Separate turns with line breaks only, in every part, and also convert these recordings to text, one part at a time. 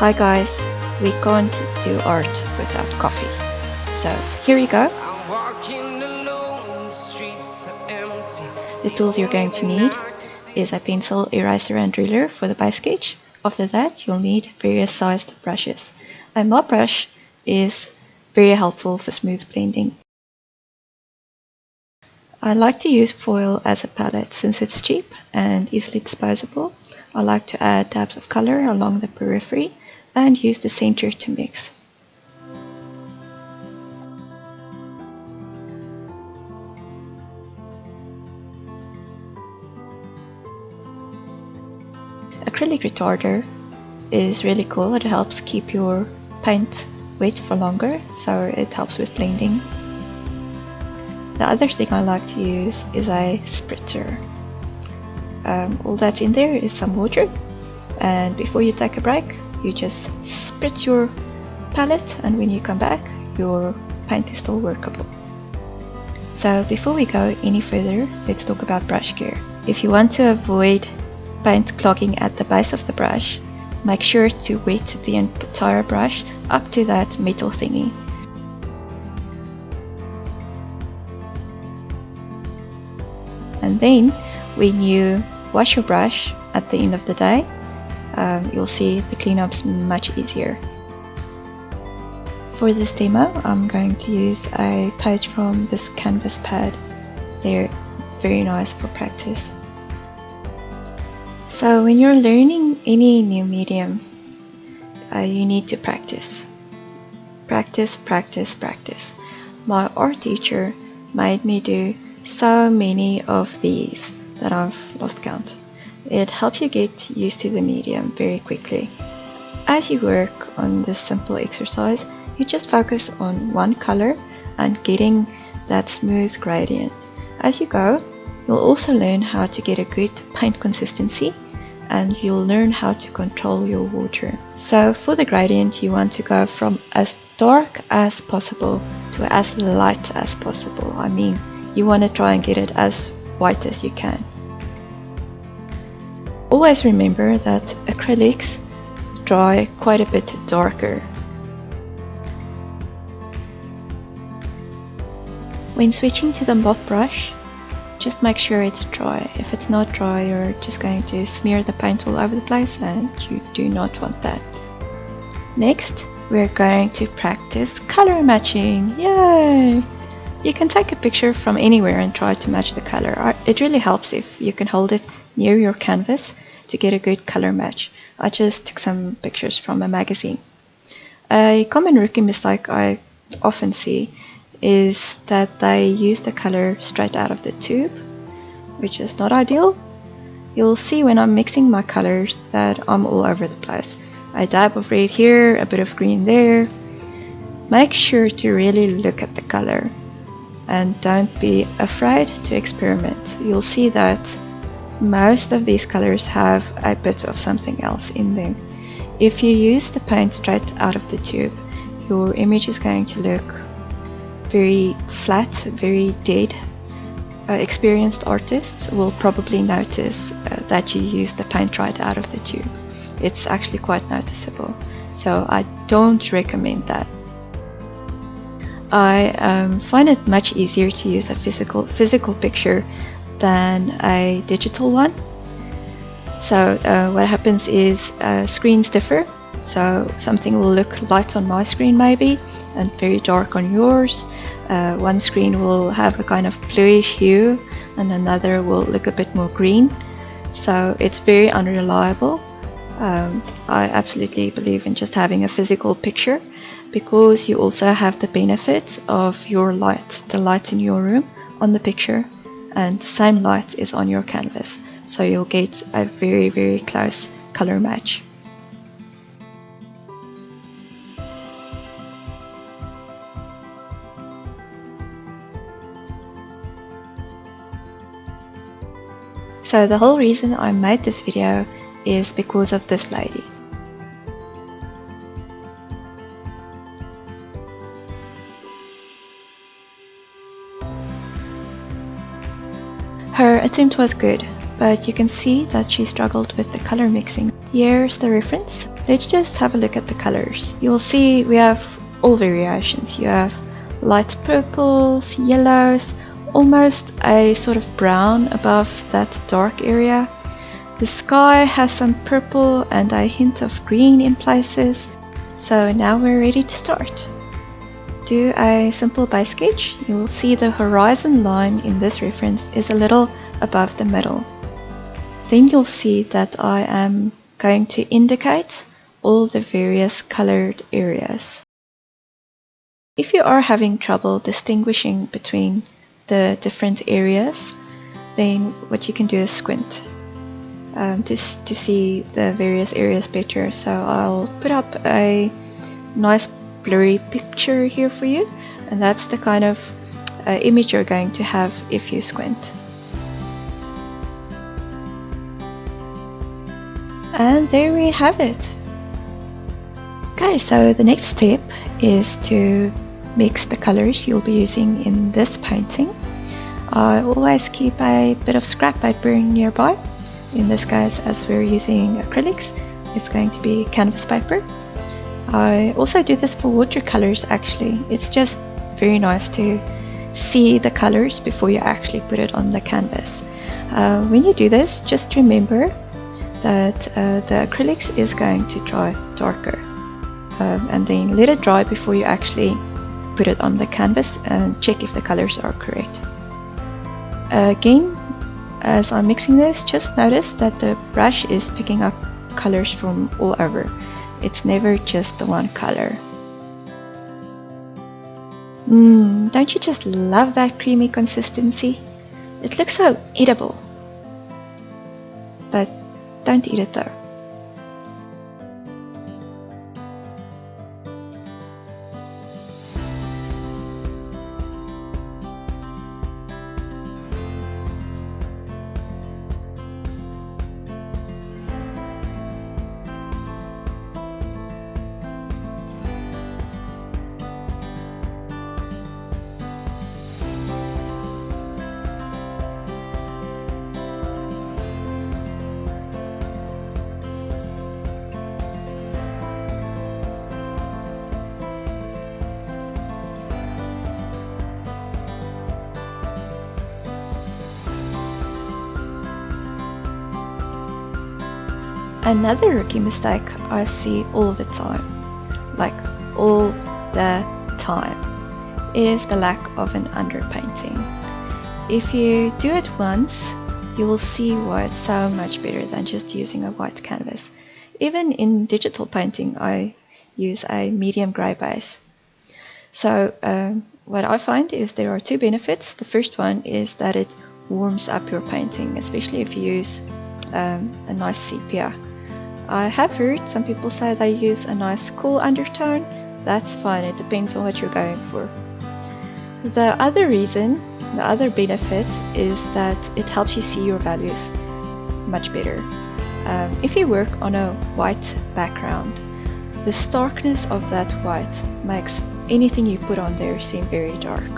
Hi guys, we can't do art without coffee. So here you go. The tools you're going to need is a pencil, eraser and ruler for the base sketch. After that you'll need various sized brushes. A mop brush is very helpful for smooth blending. I like to use foil as a palette since it's cheap and easily disposable. I like to add dabs of color along the periphery and use the center to mix. Acrylic retarder is really cool. It helps keep your paint wet for longer, so it helps with blending. The other thing I like to use is a spritzer. All that's in there is some water, and before you take a break you just spritz your palette, and when you come back your paint is still workable. So before we go any further, let's talk about brush care. If you want to avoid paint clogging at the base of the brush, make sure to wet the entire brush up to that metal thingy. And then when you wash your brush at the end of the day, you'll see the cleanup's much easier. For this demo, I'm going to use a page from this canvas pad. They're very nice for practice. So when you're learning any new medium, you need to practice. Practice, practice, practice. My art teacher made me do so many of these that I've lost count. It helps you get used to the medium very quickly. As you work on this simple exercise, you just focus on one color and getting that smooth gradient. As you go, you'll also learn how to get a good paint consistency, and you'll learn how to control your water. So for the gradient, you want to go from as dark as possible to as light as possible. I mean, you want to try and get it as white as you can. Always remember that acrylics dry quite a bit darker. When switching to the mop brush, just make sure it's dry. If it's not dry, you're just going to smear the paint all over the place, and you do not want that. Next, we're going to practice color matching. Yay! You can take a picture from anywhere and try to match the color. It really helps if you can hold it near your canvas to get a good color match. I just took some pictures from a magazine. A common rookie mistake I often see is that they use the color straight out of the tube, which is not ideal. You'll see when I'm mixing my colors that I'm all over the place. A dab of red here, a bit of green there. Make sure to really look at the color and don't be afraid to experiment. You'll see that most of these colors have a bit of something else in them. If you use the paint straight out of the tube, your image is going to look very flat, very dead. Experienced artists will probably notice that you use the paint right out of the tube. It's actually quite noticeable, so I don't recommend that. I find it much easier to use a physical picture than a digital one. So what happens is screens differ. So something will look light on my screen maybe and very dark on yours. One screen will have a kind of bluish hue and another will look a bit more green. So it's very unreliable. I absolutely believe in just having a physical picture, because you also have the benefit of your light, the light in your room on the picture, and the same light is on your canvas. So you'll get a very, very close color match. So the whole reason I made this video is because of this lady. Her attempt was good, but you can see that she struggled with the color mixing. Here's the reference. Let's just have a look at the colors. You'll see we have all variations. You have light purples, yellows, almost a sort of brown above that dark area. The sky has some purple and a hint of green in places. So now we're ready to start. Do a simple base sketch. You'll see the horizon line in this reference is a little above the middle. Then you'll see that I am going to indicate all the various colored areas. If you are having trouble distinguishing between the different areas, then what you can do is squint to see the various areas better. So I'll put up a nice blurry picture here for you, and that's the kind of image you're going to have if you squint. And there we have it. Okay, so the next step is to mix the colors you'll be using in this painting. I always keep a bit of scrap paper nearby. In this case, as we're using acrylics, it's going to be canvas paper. I also do this for watercolors actually. It's just very nice to see the colors before you actually put it on the canvas. When you do this, just remember that the acrylics is going to dry darker. And then let it dry before you actually put it on the canvas and check if the colors are correct. Again, as I'm mixing this, just notice that the brush is picking up colors from all over. It's never just the one color. Don't you just love that creamy consistency? It looks so edible. But don't eat it though. Another rookie mistake I see all the time, like all the time, is the lack of an underpainting. If you do it once, you will see why it's so much better than just using a white canvas. Even in digital painting, I use a medium grey base. So what I find is there are two benefits. The first one is that it warms up your painting, especially if you use a nice sepia. I have heard some people say they use a nice cool undertone. That's fine, it depends on what you're going for. The other reason, the other benefit, is that it helps you see your values much better. If you work on a white background, the starkness of that white makes anything you put on there seem very dark.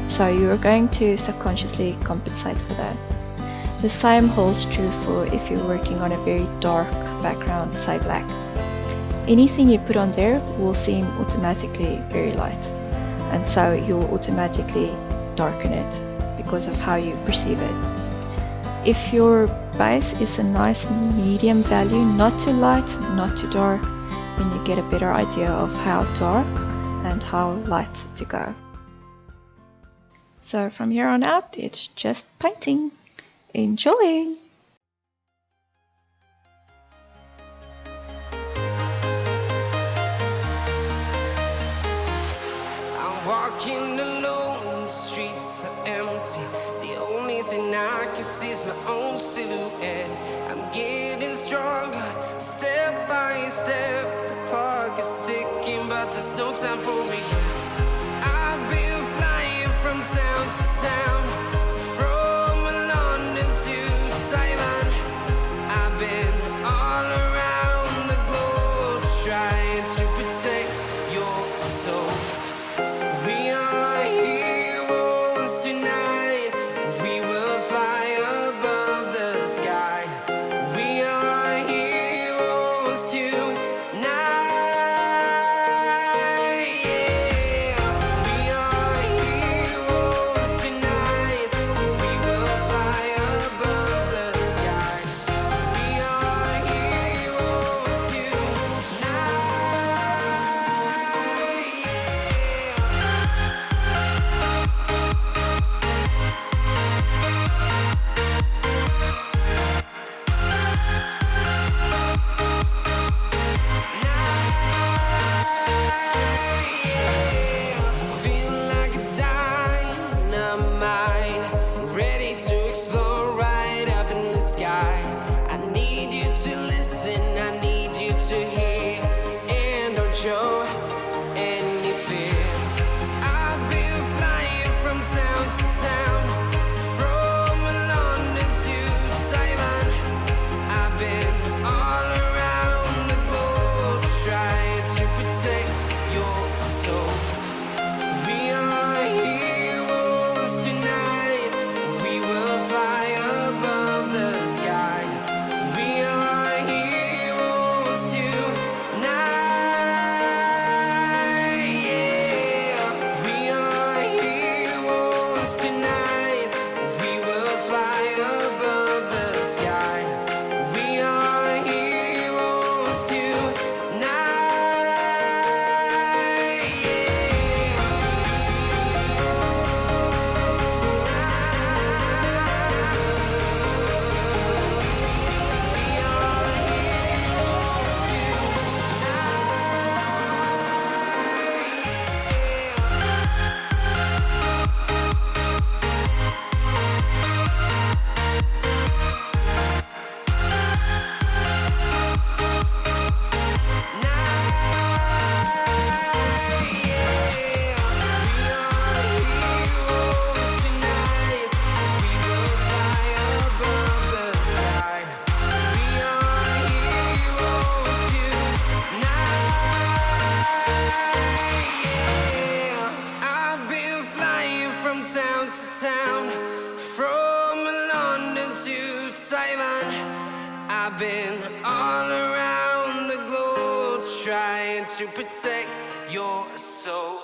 So you're going to subconsciously compensate for that. The same holds true for if you're working on a very dark background, say black. Anything you put on there will seem automatically very light, and so you'll automatically darken it because of how you perceive it. If your base is a nice medium value, not too light, not too dark, then you get a better idea of how dark and how light to go. So from here on out, it's just painting. Enjoy!
I'm walking alone, the streets are empty. The only thing I can see is my own silhouette. I'm getting stronger, step by step. The clock is ticking, but there's no time for regrets. I've been flying from town to town, from London to Taiwan. I've been all around the globe trying to protect your soul. We are heroes tonight. We will fly above the sky. town to town, from London to Taiwan. I've been all around the globe trying to protect your soul.